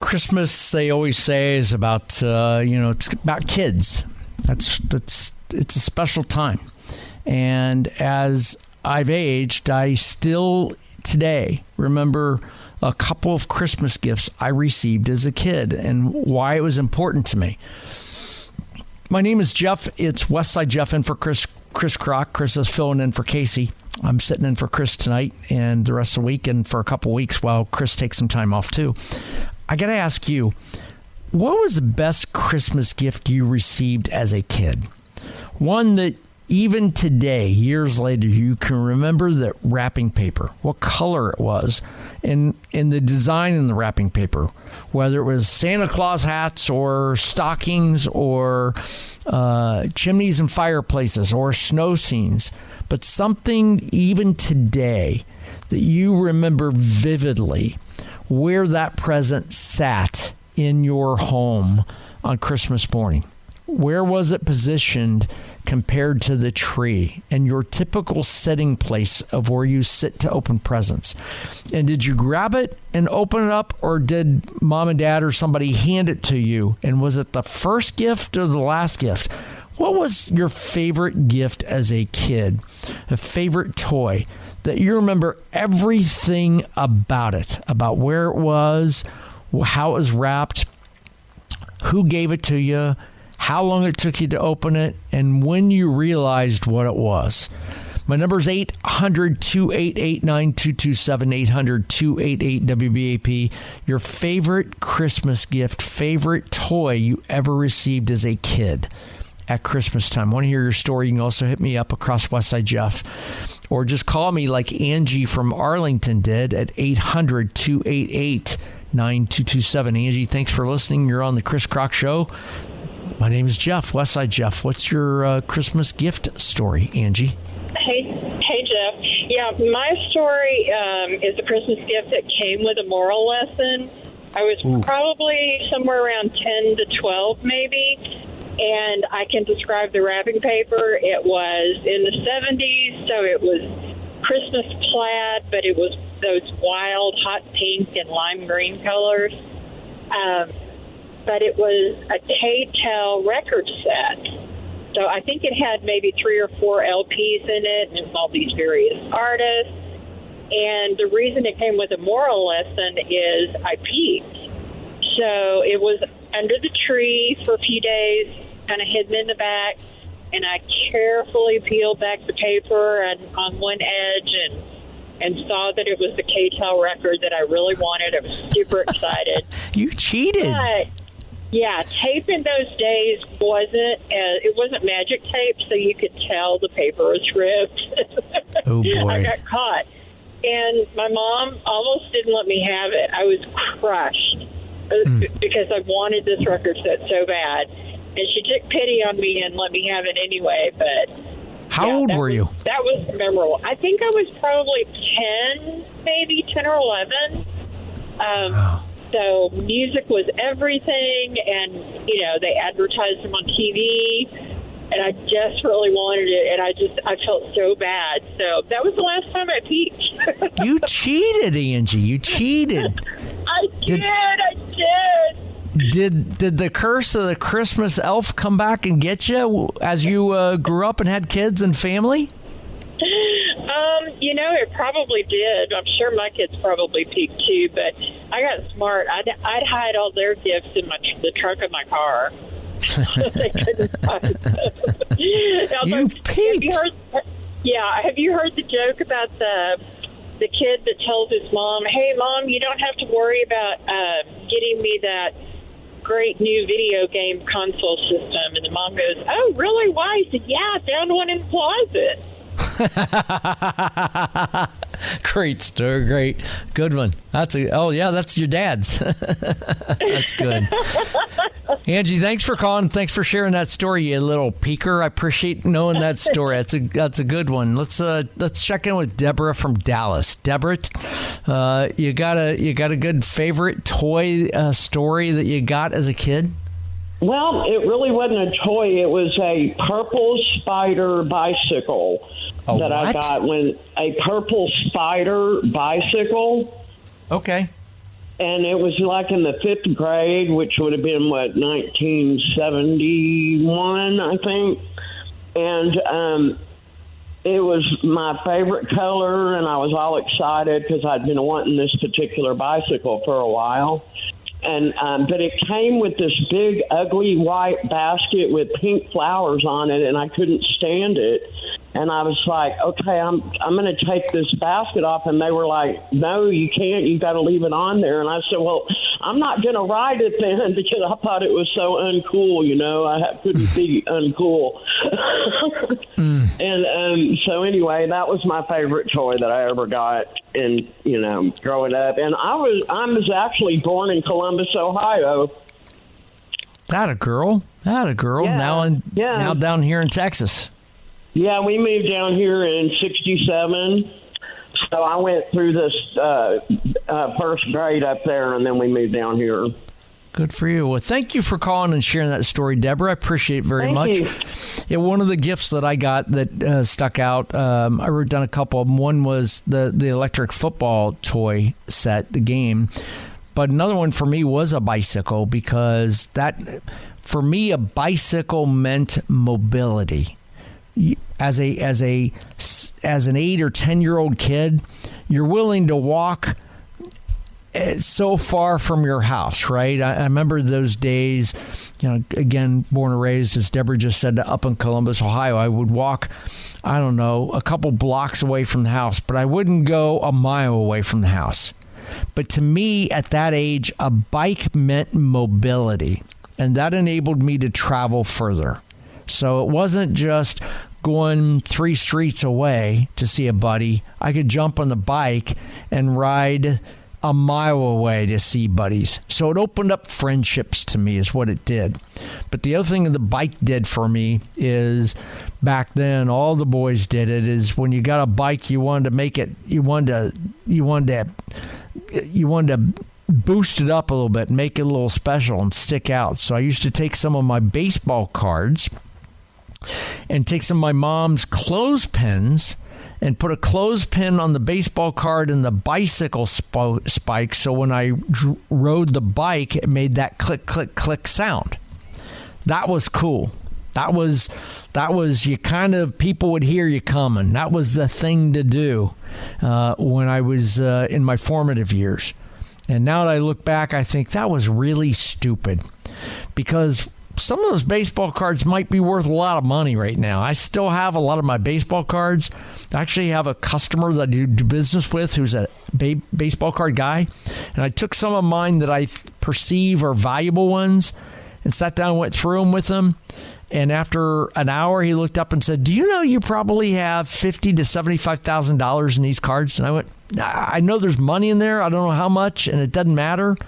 Christmas, they always say, is about, it's about kids. It's a special time. And as I've aged, I still today remember a couple of Christmas gifts I received as a kid and why it was important to me. My name is Jeff. It's Westside Jeff in for Chris Crock. Chris is filling in for Casey. I'm sitting in for Chris tonight and the rest of the week and for a couple weeks while Chris takes some time off too. I got to ask you, what was the best Christmas gift you received as a kid? One that even today, years later, you can remember the wrapping paper, what color it was, and the design in the wrapping paper, whether it was Santa Claus hats or stockings or chimneys and fireplaces or snow scenes, but something even today that you remember vividly where that present sat in your home on Christmas morning. Where was it positioned compared to the tree and your typical sitting place of where you sit to open presents? And did you grab it and open it up, or did mom and dad or somebody hand it to you? And was it the first gift or the last gift? What was your favorite gift as a kid? A favorite toy that you remember everything about it, about where it was, how it was wrapped, who gave it to you, how long it took you to open it, and when you realized what it was. My number is 800-288-9227, 800-288-WBAP. Your favorite Christmas gift, favorite toy you ever received as a kid at Christmas time. I want to hear your story. You can also hit me up across Westside Jeff, or just call me like Angie from Arlington did at 800-288-9227. Angie, thanks for listening. You're on the Chris Crock Show. My name is Jeff, Westside Jeff. What's your Christmas gift story, Angie? Hey, Jeff. Yeah, my story is a Christmas gift that came with a moral lesson. I was probably somewhere around 10 to 12, maybe, and I can describe the wrapping paper. It was in the 70s, so it was Christmas plaid, but it was those wild hot pink and lime green colors. But it was a K-Tel record set. So I think it had maybe 3 or 4 LPs in it, and all these various artists. And the reason it came with a moral lesson is I peeped. So it was under the tree for a few days, kind of hidden in the back, and I carefully peeled back the paper and on one edge and saw that it was the K-Tel record that I really wanted. I was super excited. You cheated. But, yeah, tape in those days it wasn't magic tape, so you could tell the paper was ripped. Oh, boy. I got caught. And my mom almost didn't let me have it. I was crushed because I wanted this record set so bad. And she took pity on me and let me have it anyway. But how old were you? That was memorable. I think I was probably 10, maybe 10 or 11. So music was everything, and, they advertised them on TV, and I desperately wanted it, and I felt so bad. So that was the last time I peeked. You cheated, Angie. You cheated. I did. Did the curse of the Christmas elf come back and get you as you grew up and had kids and family? It probably did. I'm sure my kids probably peeked too, but I got smart. I'd hide all their gifts in the trunk of my car. They couldn't find them. You peeked. Have you heard the joke about the kid that tells his mom, "Hey, Mom, you don't have to worry about getting me that great new video game console system." And the mom goes, "Oh, really? Why?" He said, "Yeah, I found one in the closet." Great story. Great. Good one. That's your dad's. That's good. Angie, thanks for calling. Thanks for sharing that story, you little peeker. I appreciate knowing that story. That's a good one. Let's check in with Deborah from Dallas. Deborah, you got a good favorite toy story that you got as a kid? Well, it really wasn't a toy. It was a purple spider bicycle that I got a purple spider bicycle. Okay. And it was like in the 5th grade, which would have been, 1971, I think. And it was my favorite color, and I was all excited because I'd been wanting this particular bicycle for a while. And but it came with this big, ugly white basket with pink flowers on it, and I couldn't stand it. And I was like, okay, I'm going to take this basket off. And they were like, no, you can't. You got to leave it on there. And I said, well, I'm not going to ride it then because I thought it was so uncool, I couldn't be uncool. And so anyway, that was my favorite toy that I ever got in, growing up. And I was actually born in Columbus, Ohio. That a girl. Yeah. Now down here in Texas. Yeah, we moved down here in 1967. So I went through this first grade up there, and then we moved down here. Good for you. Well, thank you for calling and sharing that story, Deborah. I appreciate it very much. You. Yeah, one of the gifts that I got that stuck out, I wrote down a couple of them. One was the electric football toy set, the game. But another one for me was a bicycle because for me, a bicycle meant mobility. As an 8 or 10-year-old kid, you're willing to walk so far from your house, right? I remember those days, again, born and raised, as Deborah just said, up in Columbus, Ohio. I would walk, I don't know, a couple blocks away from the house, but I wouldn't go a mile away from the house. But to me, at that age, a bike meant mobility, and that enabled me to travel further. So it wasn't just going 3 streets away to see a buddy. I could jump on the bike and ride a mile away to see buddies. So it opened up friendships to me is what it did. But the other thing that the bike did for me is back then, all the boys did it, is when you got a bike, you wanted to make it, you wanted to boost it up a little bit, make it a little special and stick out. So I used to take some of my baseball cards and take some of my mom's clothespins and put a clothespin on the baseball card and the bicycle spike. So when I rode the bike, it made that click, click, click sound. That was cool. That was people would hear you coming. That was the thing to do when I was in my formative years. And now that I look back, I think that was really stupid because some of those baseball cards might be worth a lot of money right now. I still have a lot of my baseball cards. I actually have a customer that I do business with who's a baseball card guy. And I took some of mine that I perceive are valuable ones and sat down and went through them with him. And after an hour, he looked up and said, "Do you know you probably have $50,000 to $75,000 in these cards?" And I went, "I know there's money in there. I don't know how much, and it doesn't matter."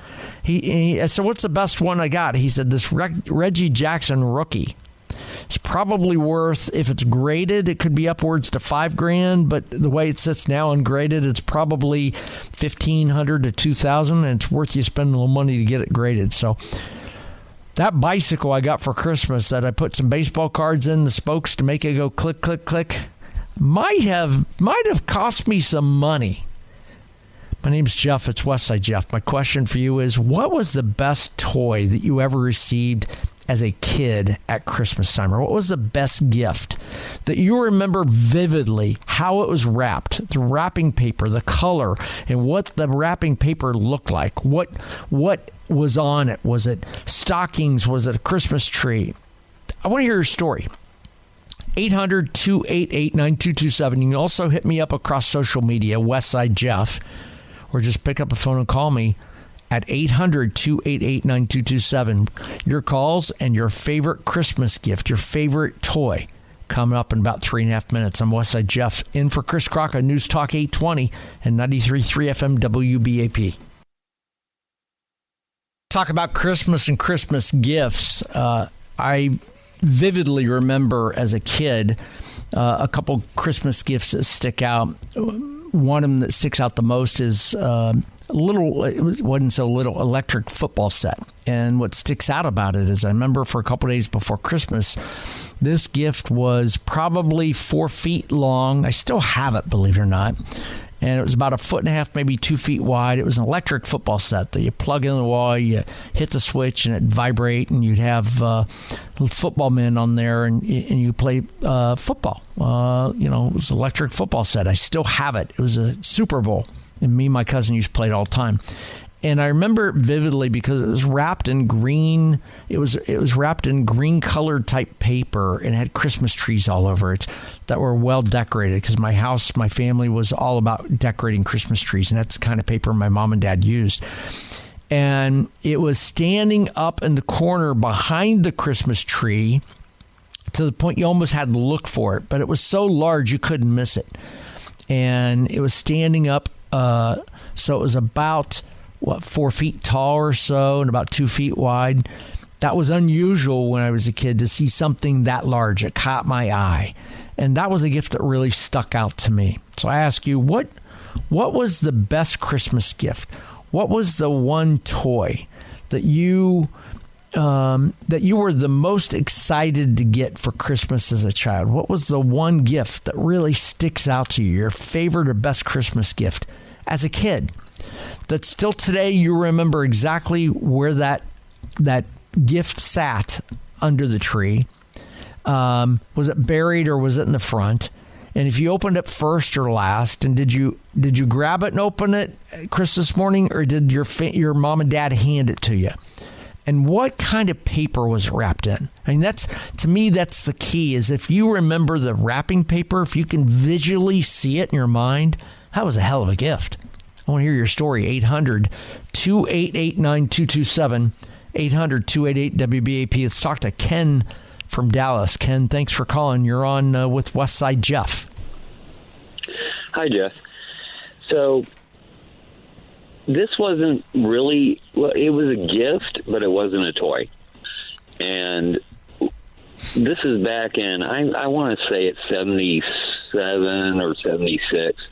I said, "What's the best one I got?" He said, "This Reggie Jackson rookie. It's probably worth, if it's graded, it could be upwards to $5,000, but the way it sits now ungraded, it's probably $1,500 to $2,000, and it's worth you spending a little money to get it graded." So that bicycle I got for Christmas that I put some baseball cards in the spokes to make it go click, click, click, might have cost me some money. My name's Jeff. It's Westside Jeff. My question for you is, what was the best toy that you ever received as a kid at Christmas time? Or what was the best gift that you remember vividly, how it was wrapped, the wrapping paper, the color, and what the wrapping paper looked like? What was on it? Was it stockings? Was it a Christmas tree? I want to hear your story. 800-288-9227. You can also hit me up across social media, Westside Jeff, or just pick up a phone and call me at 800-288-9227. Your calls and your favorite Christmas gift, your favorite toy, coming up in about 3.5 minutes. I'm Westside Jeff, in for Chris Crock on News Talk 820 and 93.3 FM WBAP. Talk about Christmas and Christmas gifts. I vividly remember as a kid a couple Christmas gifts that stick out. One of them that sticks out the most is wasn't so little, electric football set. And what sticks out about it is I remember for a couple days before Christmas, this gift was probably 4 feet long. I still have it, believe it or not. and it was about 1.5 feet, maybe 2 feet wide. It was an electric football set that you plug in the wall, you hit the switch, and it'd vibrate, and you'd have football men on there, and you play football. It was an electric football set. I still have it. It was a Super Bowl, and me and my cousin used to play it all the time. And I remember it vividly because it was wrapped in green. It was wrapped in green colored type paper, and it had Christmas trees all over it that were well decorated. Because my family was all about decorating Christmas trees, and that's the kind of paper my mom and dad used. And it was standing up in the corner behind the Christmas tree to the point you almost had to look for it. But it was so large you couldn't miss it. And it was standing up, so it was about 4 feet tall or so and about 2 feet wide. That was unusual when I was a kid to see something that large. It caught my eye. And that was a gift that really stuck out to me. So I ask you, what was the best Christmas gift? What was the one toy that you were the most excited to get for Christmas as a child? What was the one gift that really sticks out to you, your favorite or best Christmas gift as a kid? That still today you remember exactly where that gift sat under the tree. Was it buried or was it in the front? And if you opened it first or last, and did you grab it and open it Christmas morning, or did your mom and dad hand it to you? And what kind of paper was it wrapped in? I mean, that's the key, is if you remember the wrapping paper, if you can visually see it in your mind, that was a hell of a gift. I want to hear your story. 800-288-9227. 800-288-WBAP. Let's talk to Ken from Dallas. Ken, thanks for calling. You're on with Westside Jeff. Hi, Jeff. So this wasn't really, well, it was a gift, but it wasn't a toy. And this is back in, I want to say it's 77 or 76.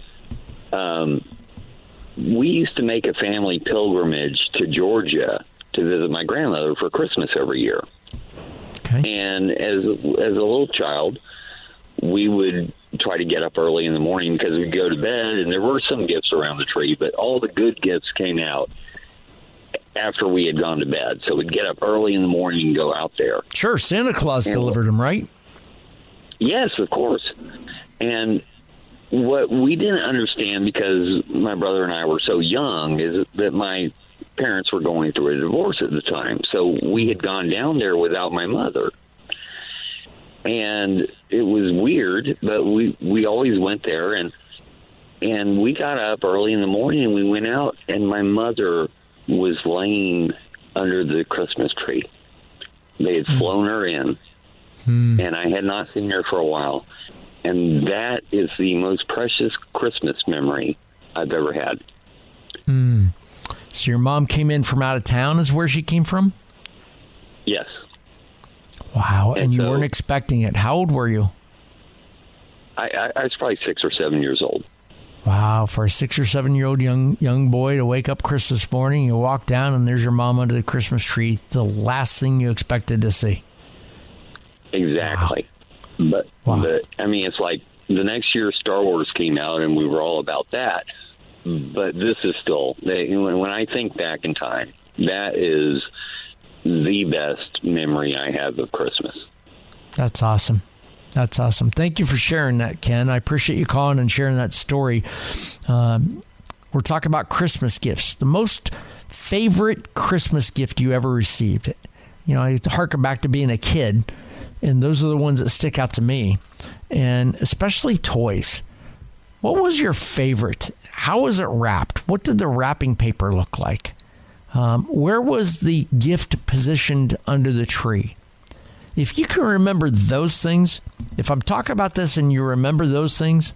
We used to make a family pilgrimage to Georgia to visit my grandmother for Christmas every year. Okay. And as a little child, we would try to get up early in the morning because we'd go to bed, and there were some gifts around the tree, but all the good gifts came out after we had gone to bed. So we'd get up early in the morning and go out there. Sure, Santa Claus delivered them, right? Yes, of course. And what we didn't understand, because my brother and I were so young, is that my parents were going through a divorce at the time. So we had gone down there without my mother. And it was weird, but we always went there, and we got up early in the morning and we went out, and my mother was laying under the Christmas tree. They had flown her in, and I had not seen her for a while. And that is the most precious Christmas memory I've ever had. So your mom came in from out of town is where she came from? Yes. Wow. And you weren't expecting it. How old were you? I was probably 6 or 7 years old. Wow. For a 6 or 7 year old young boy to wake up Christmas morning, you walk down and there's your mom under the Christmas tree. The last thing you expected to see. Exactly. Wow. But I mean, it's like the next year Star Wars came out and we were all about that. But this is still, when I think back in time, that is the best memory I have of Christmas. That's awesome. That's awesome. Thank you for sharing that, Ken. I appreciate you calling and sharing that story. We're talking about Christmas gifts. The most favorite Christmas gift you ever received. You know, I harken back to being a kid, and those are the ones that stick out to me, and especially toys. What was your favorite? How was it wrapped? What did the wrapping paper look like? Where was the gift positioned under the tree? If you can remember those things, if I'm talking about this and you remember those things,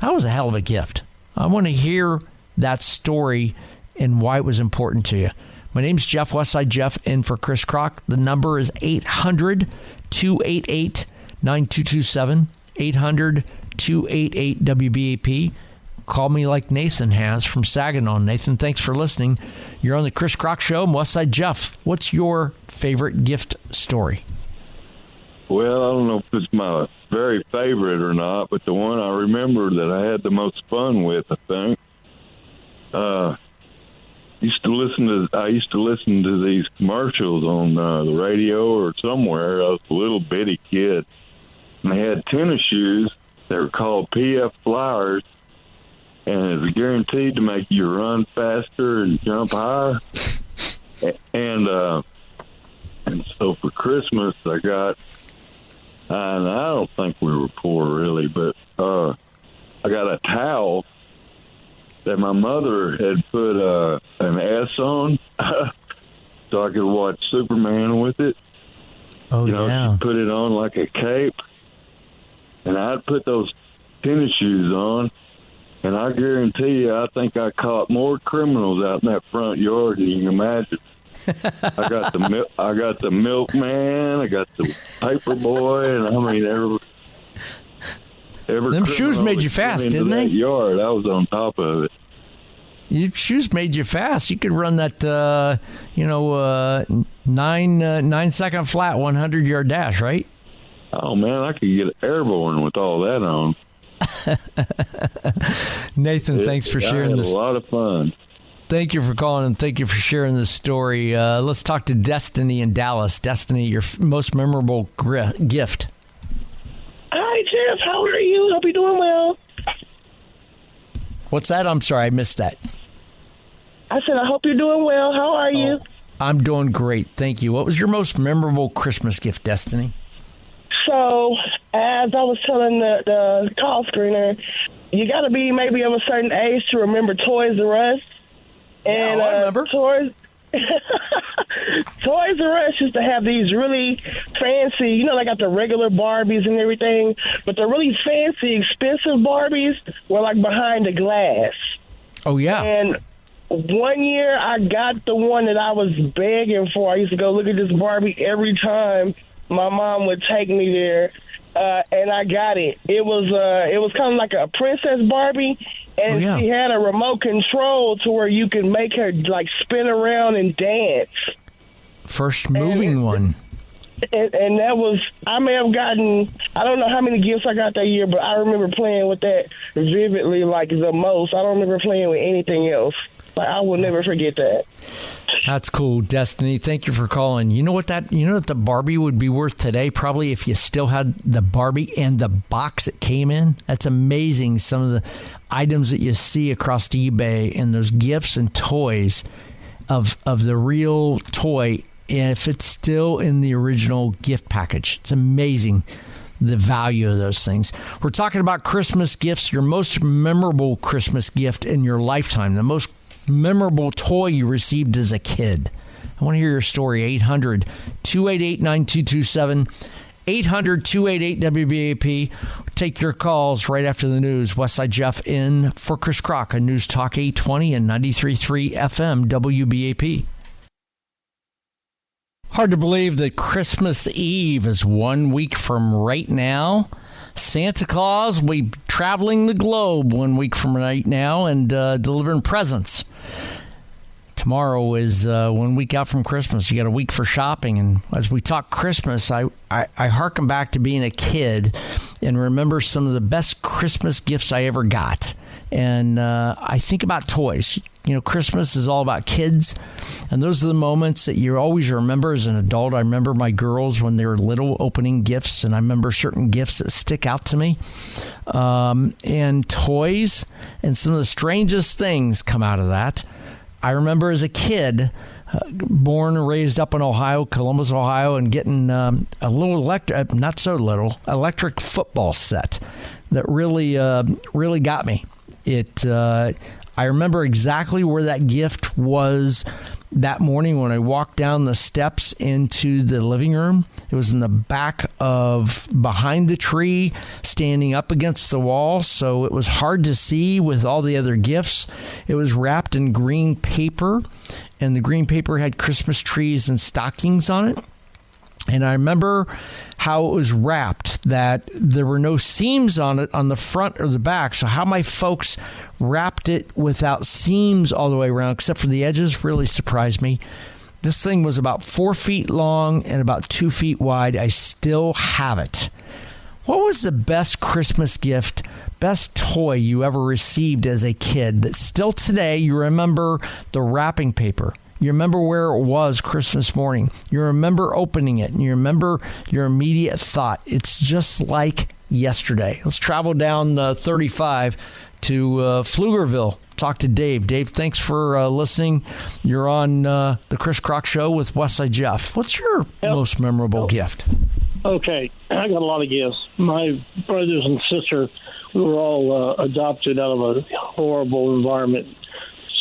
that was a hell of a gift. I want to hear that story and why it was important to you. My name's Jeff, Westside Jeff, in for Chris Kroc. The number is 800-288-9227, 800-288-WBAP. Call me like Nathan has from Saginaw. Nathan, thanks for listening. You're on the Chris Kroc Show. I'm Westside Jeff. What's your favorite gift story? well, I don't know if it's my very favorite or not, but the one I remember that I had the most fun with, I think. I used to listen to these commercials on the radio or somewhere. I was a little bitty kid, and they had tennis shoes. They were called PF Flyers, and it was guaranteed to make you run faster and jump higher. And so for Christmas, I got, and I don't think we were poor really, but I got a towel that my mother had put an S on so I could watch Superman with it. Oh, She put it on like a cape. And I'd put those tennis shoes on, and I guarantee you, I think I caught more criminals out in that front yard than you can imagine. I got the milkman, I got the paper boy, and I mean every them shoes made you fast, didn't they? Yard, I was on top of it. Your shoes made you fast. You could run that, 9-second flat 100-yard dash, right? Oh man, I could get airborne with all that on. Nathan, thanks for sharing this. A lot of fun. Thank you for calling and thank you for sharing this story. Let's talk to Destiny in Dallas. Destiny, your most memorable gift. Hi, Jeff. How are you? Hope you're doing well. What's that? I'm sorry, I missed that. I said, I hope you're doing well. How are you? I'm doing great. Thank you. What was your most memorable Christmas gift, Destiny? So, as I was telling the call screener, you got to be maybe of a certain age to remember Toys R Us. And I remember. Toys R Us used to have these really fancy, they got the regular Barbies and everything, but the really fancy, expensive Barbies were like behind the glass. Oh, yeah. And one year I got the one that I was begging for. I used to go look at this Barbie every time my mom would take me there, and I got it. It was kind of like a Princess Barbie, and she had a remote control to where you could make her like spin around and dance. First moving one. And that was, I may have gotten, I don't know how many gifts I got that year, but I remember playing with that vividly, like the most. I don't remember playing with anything else. Like, I will never forget that. That's cool, Destiny. Thank you for calling. You know what the Barbie would be worth today? Probably if you still had the Barbie and the box it came in. That's amazing. Some of the items that you see across eBay and those gifts and toys of the real toy, and if it's still in the original gift package. It's amazing the value of those things. We're talking about Christmas gifts, your most memorable Christmas gift in your lifetime, the most memorable toy you received as a kid. I want to hear your story. 800-288-9227. 800-288-WBAP. Take your calls right after the news. Westside Jeff in for Chris Crock on News Talk 820 and 93.3 FM WBAP. Hard to believe that Christmas Eve is 1 week from right now. Santa Claus will be traveling the globe 1 week from right now and delivering presents. Tomorrow is 1 week out from Christmas. You got a week for shopping. And as we talk Christmas, I harken back to being a kid and remember some of the best Christmas gifts I ever got. And I think about toys. Christmas is all about kids. And those are the moments that you always remember as an adult. I remember my girls when they were little opening gifts, and I remember certain gifts that stick out to me. And toys and some of the strangest things come out of that. I remember as a kid, born and raised up in Ohio, Columbus, Ohio, and getting a little electric football set that really got me. I remember exactly where that gift was that morning when I walked down the steps into the living room. It was in the back of behind the tree, standing up against the wall, so it was hard to see with all the other gifts. It was wrapped in green paper, and the green paper had Christmas trees and stockings on it. And I remember how it was wrapped, that there were no seams on it on the front or the back. So how my folks wrapped it without seams all the way around, except for the edges, really surprised me. This thing was about 4 feet long and about 2 feet wide. I still have it. What was the best Christmas gift, best toy you ever received as a kid that still today you remember the wrapping paper? You remember where it was Christmas morning. You remember opening it, and you remember your immediate thought. It's just like yesterday. Let's travel down 35 to Pflugerville. Talk to Dave. Dave, thanks for listening. You're on the Chris Crock Show with Westside Jeff. What's your most memorable gift? Okay, I got a lot of gifts. My brothers and sister, we were all adopted out of a horrible environment.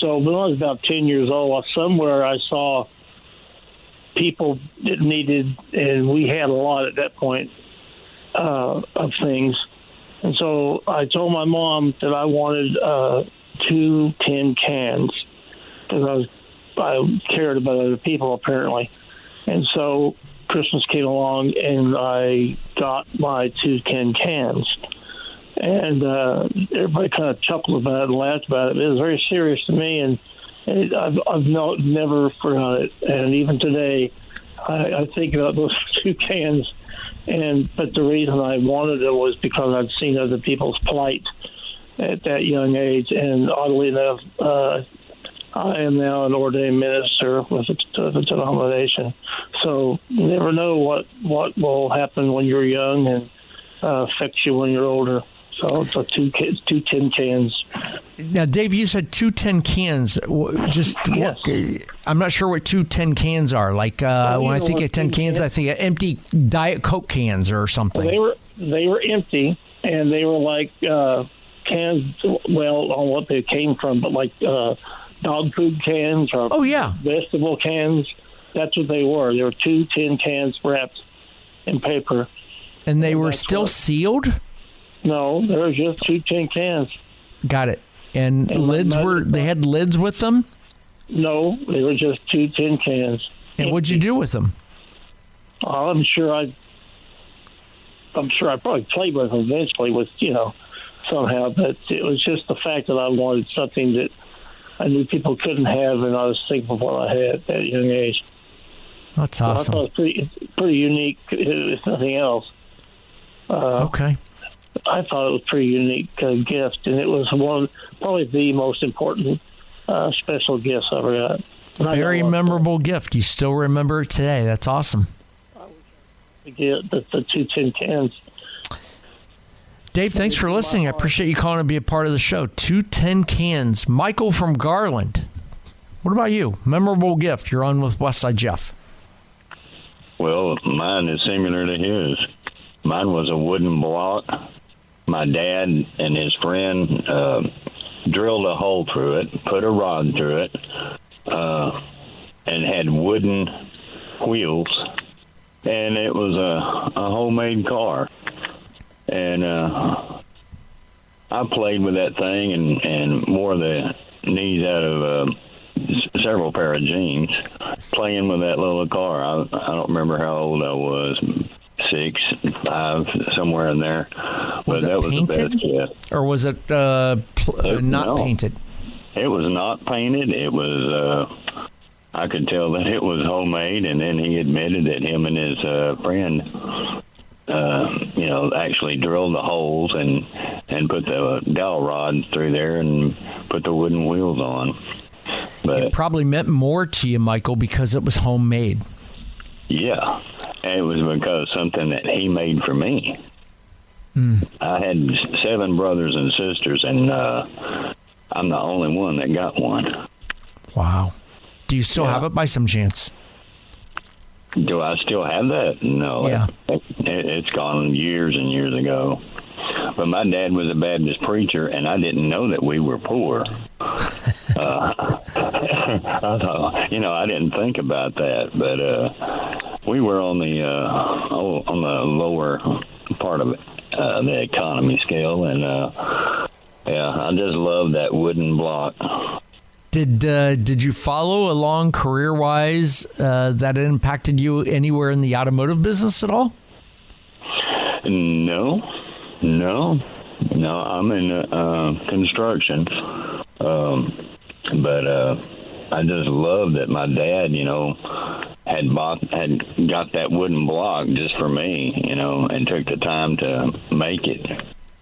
So when I was about 10 years old, somewhere I saw people that needed, and we had a lot at that point of things. And so I told my mom that I wanted 2 tin cans because I cared about other people, apparently. And so Christmas came along, and I got my 2 tin cans. And everybody kind of chuckled about it and laughed about it. It was very serious to me, and I've never forgot it. And even today, I think about those 2 cans. But the reason I wanted it was because I'd seen other people's plight at that young age. And oddly enough, I am now an ordained minister with a denomination. So you never know what will happen when you're young and affects you when you're older. So it's 2 tin cans. Now, Dave, you said 2 tin cans. Yes. I'm not sure what 2 tin cans are. Like when I think of tin cans, I think of empty Diet Coke cans or something. They were empty, and they were like cans. Well, on what they came from, but like dog food cans or vegetable cans. That's what they were. They were 2 tin cans wrapped in paper. And they were still sealed? No, there was just 2 tin cans. Got it. And lids they had lids with them? No, they were just 2 tin cans. And what'd you do with them? I'm sure I probably played with them eventually somehow, but it was just the fact that I wanted something that I knew people couldn't have, and I was thankful for what I had at that young age. That's awesome. So I thought it was pretty unique, if nothing else. Okay. I thought it was a pretty unique gift, and it was probably the most important special gifts I ever got. Very memorable gift. You still remember it today. That's awesome. The 2 tin cans. Dave, thanks for listening. I appreciate you calling to be a part of the show. 2 tin cans. Michael from Garland. What about you? Memorable gift. You're on with Westside Jeff. Well, mine is similar to his. Mine was a wooden block. My dad and his friend drilled a hole through it, put a rod through it, and had wooden wheels. And it was a homemade car. And I played with that thing and wore the knees out of several pair of jeans playing with that little car. I don't remember how old I was. 6, 5, somewhere in there. Was it painted? The best, or was it not painted? It was not painted. It was, I could tell that it was homemade, and then he admitted that him and his friend, actually drilled the holes and put the dowel rod through there and put the wooden wheels on. But it probably meant more to you, Michael, because it was homemade. Yeah, and it was because something that he made for me. I had 7 brothers and sisters, and I'm the only one that got one. Wow. Do you still have it by some chance? Do I still have that? No. Yeah. It's gone years and years ago. But my dad was a Baptist preacher, and I didn't know that we were poor. I thought, I didn't think about that, but we were on the lower part of the economy scale, and I just love that wooden block. Did you follow along career-wise that impacted you anywhere in the automotive business at all? No. I'm in construction, but I just love that my dad, had got that wooden block just for me, and took the time to make it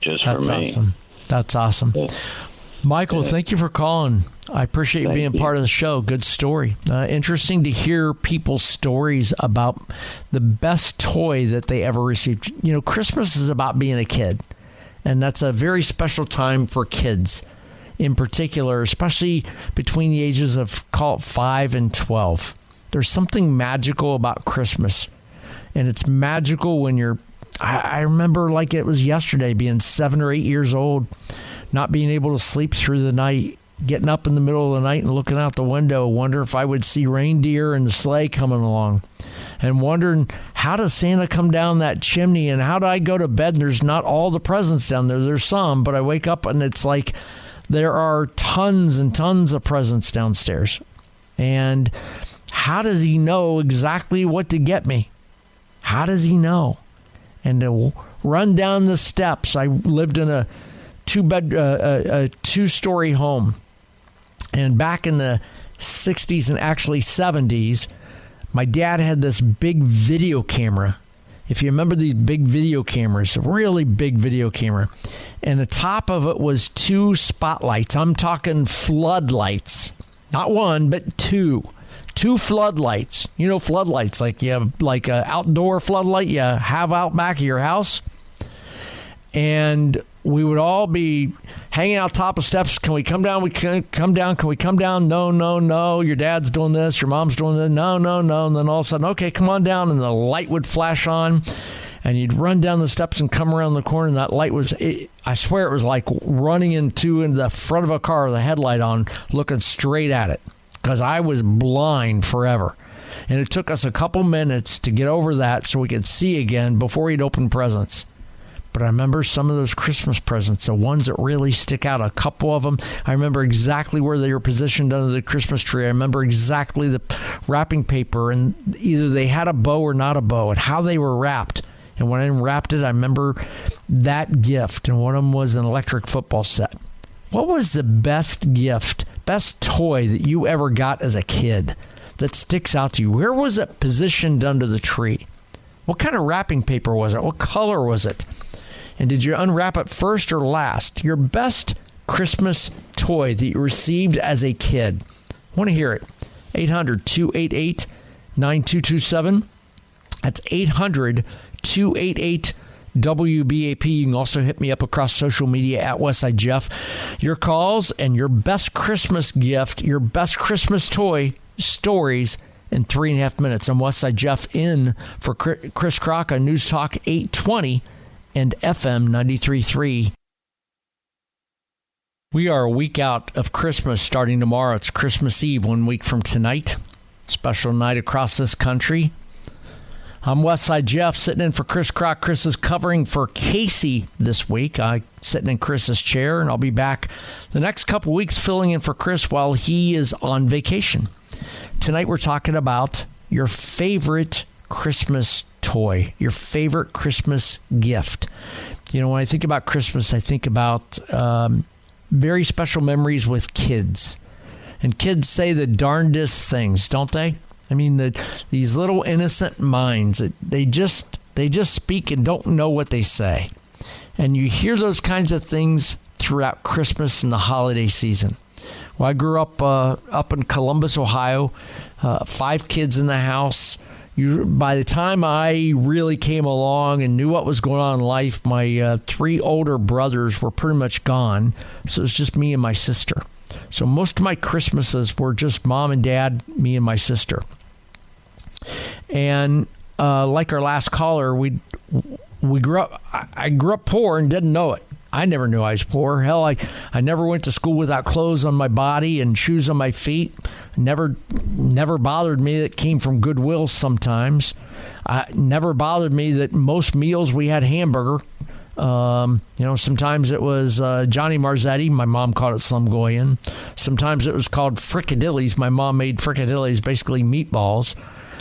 just for me. That's awesome. That's awesome. Yeah. Michael, thank you for calling. I appreciate you being part of the show. Good story. Interesting to hear people's stories about the best toy that they ever received. Christmas is about being a kid, and that's a very special time for kids in particular, especially between the ages of, call it 5 and 12. There's something magical about Christmas, and it's magical when I remember like it was yesterday, being 7 or 8 years old, not being able to sleep through the night, getting up in the middle of the night and looking out the window, wonder if I would see reindeer and the sleigh coming along, and wondering, how does Santa come down that chimney, and how do I go to bed and there's not all the presents down there? There's some, but I wake up and it's like there are tons and tons of presents downstairs. And how does he know exactly what to get me? How does he know? And to run down the steps, I lived in a two-story home. And back in the 60s and actually 70s, my dad had this big video camera. If you remember these big video cameras, a really big video camera. And the top of it was 2 spotlights. I'm talking floodlights. Not one, but 2. 2 floodlights. Floodlights, like you have like an outdoor floodlight you have out back of your house. And we would all be hanging out top of steps. Can we come down? We can come down. Can we come down? No. Your dad's doing this. Your mom's doing this. No. And then all of a sudden, okay, come on down. And the light would flash on. And you'd run down the steps and come around the corner. And that light I swear it was like running into the front of a car with a headlight on, looking straight at it. Because I was blind forever. And it took us a couple minutes to get over that so we could see again before he'd open presents. But I remember some of those Christmas presents, the ones that really stick out, a couple of them. I remember exactly where they were positioned under the Christmas tree. I remember exactly the wrapping paper, and either they had a bow or not a bow, and how they were wrapped. And when I unwrapped it, I remember that gift, and one of them was an electric football set. What was the best gift, best toy that you ever got as a kid that sticks out to you? Where was it positioned under the tree? What kind of wrapping paper was it? What color was it? And did you unwrap it first or last? Your best Christmas toy that you received as a kid. I want to hear it. 800-288-9227. That's 800-288-WBAP. You can also hit me up across social media at Westside Jeff. Your calls and your best Christmas gift, your best Christmas toy stories in 3.5 minutes. I'm Westside Jeff in for Chris Crock on News Talk 820 and FM 93.3. We are a week out of Christmas starting tomorrow. It's Christmas Eve, 1 week from tonight. Special night across this country. I'm Westside Jeff, sitting in for Chris Crock. Chris is covering for Casey this week. I'm sitting in Chris's chair, and I'll be back the next couple weeks filling in for Chris while he is on vacation. Tonight we're talking about your favorite Christmas toy, your favorite Christmas gift. When I think about Christmas, I think about very special memories with kids. And kids say the darndest things, don't they? I mean, these little innocent minds, they just speak and don't know what they say. And you hear those kinds of things throughout Christmas and the holiday season. Well, I grew up in Columbus, Ohio, 5 kids in the house. By the time I really came along and knew what was going on in life, my 3 older brothers were pretty much gone. So it was just me and my sister. So most of my Christmases were just mom and dad, me and my sister. And like our last caller, we grew up. I grew up poor and didn't know it. I never knew I was poor. Hell, I never went to school without clothes on my body and shoes on my feet. Never bothered me that it came from Goodwill sometimes. Never bothered me that most meals we had hamburger. Sometimes it was Johnny Marzetti. My mom called it Slumgoyan. Sometimes it was called fricadillies. My mom made fricadillies, basically meatballs.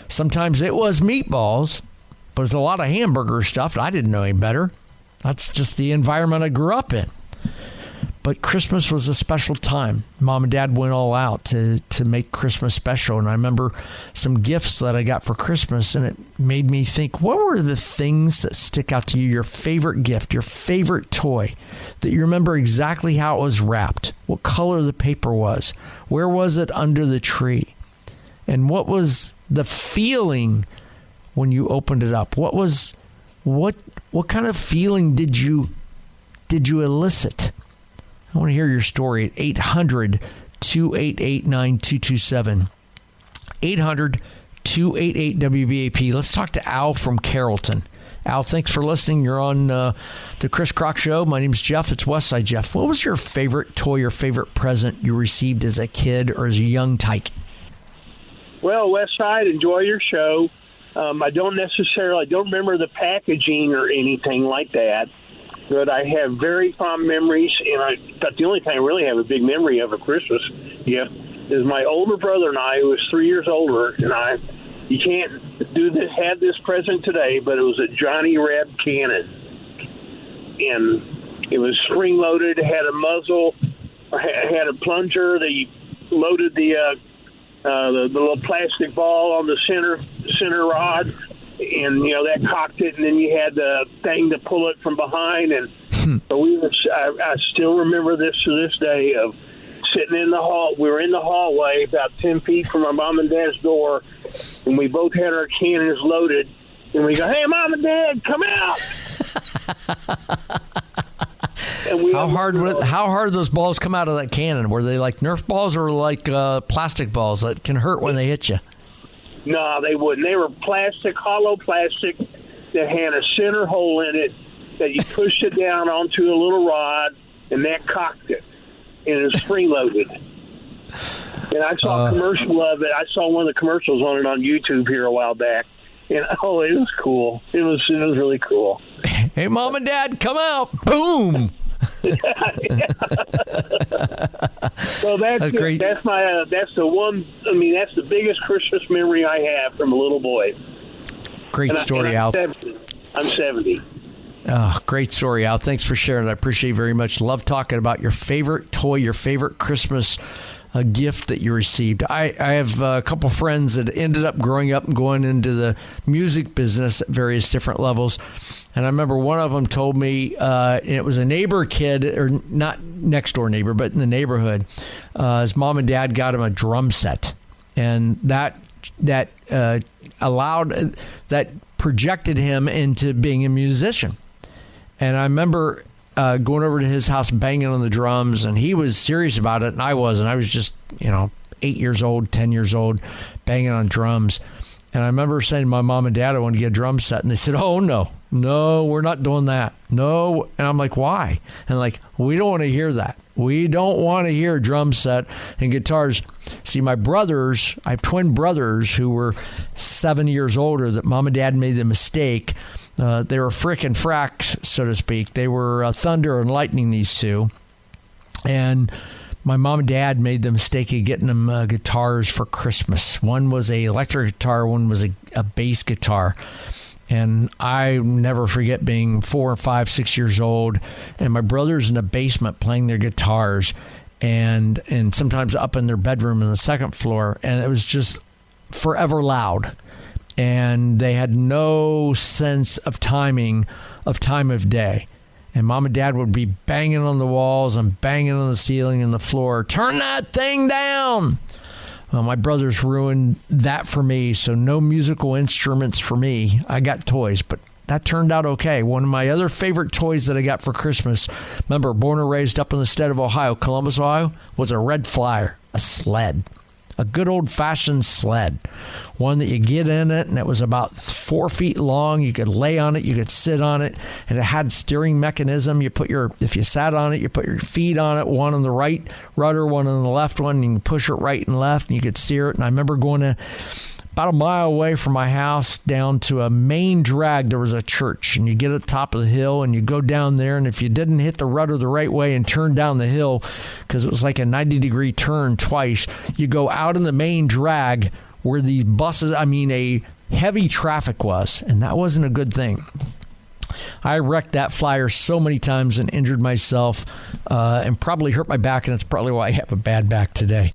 Sometimes it was meatballs, but there's a lot of hamburger stuff. I didn't know any better. That's just the environment I grew up in. But Christmas was a special time. Mom and Dad went all out to make Christmas special. And I remember some gifts that I got for Christmas, and it made me think, what were the things that stick out to you? Your favorite gift, your favorite toy, that you remember exactly how it was wrapped, what color the paper was, where was it under the tree, and what was the feeling when you opened it up? What kind of feeling did you elicit? I want to hear your story at 800-288-9227. 800-288-WBAP. Let's talk to Al from Carrollton. Al, thanks for listening. You're on the Chris Crock Show. My name's Jeff. It's Westside Jeff. What was your favorite toy, your favorite present you received as a kid or as a young tyke? Well, Westside, enjoy your show. I don't remember the packaging or anything like that. But I have very fond memories, and the only time I really have a big memory of a Christmas gift is my older brother and I, who was 3 years older, and you can't have this present today, but it was a Johnny Reb cannon. And it was spring-loaded, it had a muzzle, had a plunger that you loaded the little plastic ball on the center rod, and that cocked it, and then you had the thing to pull it from behind. And I still remember this to this day of sitting in the hall. We were in the hallway about 10 feet from our mom and dad's door, and we both had our cannons loaded, and we go, "Hey, Mom and Dad, come out!" And how hard those balls come out of that cannon? Were they like Nerf balls or like plastic balls that can hurt when they hit you? No, they wouldn't. They were plastic, hollow plastic that had a center hole in it that you pushed it down onto a little rod, and that cocked it. And it was spring-loaded. And I saw a commercial of it. I saw one of the commercials on it on YouTube here a while back. And, it was cool. It was really cool. Hey, Mom and Dad, come out. Boom. So that's great. That's the one. I mean, that's the biggest Christmas memory I have from a little boy. Great story, Al. I'm 70. Oh, great story, Al. Thanks for sharing it. I appreciate it very much. Love talking about your favorite toy, your favorite Christmas gift that you received. I have a couple friends that ended up growing up and going into the music business at various different levels. And I remember one of them told me, it was a neighbor kid, or not next door neighbor, but in the neighborhood. His mom and dad got him a drum set, and that projected him into being a musician. And I remember going over to his house, banging on the drums, and he was serious about it, and I wasn't. I was just, 8 years old, 10 years old, banging on drums. And I remember saying to my mom and dad, I want to get a drum set. And they said, "Oh, no, we're not doing that. No." And I'm like, "Why?" And we don't want to hear that. We don't want to hear a drum set and guitars. See, my brothers, I have twin brothers who were 7 years older, that mom and dad made the mistake. They were frick and frack, so to speak. They were thunder and lightning, these two. And my mom and dad made the mistake of getting them guitars for Christmas. One was an electric guitar, one was a bass guitar. And I never forget being 4 or 5, 6 years old, and my brothers in the basement playing their guitars, and sometimes up in their bedroom on the second floor, and it was just forever loud. And they had no sense of timing of time of day. And mom and dad would be banging on the walls and banging on the ceiling and the floor. "Turn that thing down." Well, my brothers ruined that for me, so no musical instruments for me. I got toys, but that turned out okay. One of my other favorite toys that I got for Christmas, remember, born and raised up in the state of Ohio, Columbus, Ohio, was a Red Flyer, a sled. A good old-fashioned sled, one that you get in it, and it was about 4 feet long. You could lay on it, you could sit on it, and it had steering mechanism. If you sat on it, you put your feet on it, one on the right rudder, one on the left one, and you can push it right and left, and you could steer it. And I remember going to about a mile away from my house down to a main drag. There was a church, and you get at the top of the hill, and you go down there, and if you didn't hit the rudder the right way and turn down the hill, because it was like a 90-degree turn twice, you go out in the main drag where the buses, a heavy traffic was, and that wasn't a good thing. I wrecked that flyer so many times and injured myself and probably hurt my back, and it's probably why I have a bad back today.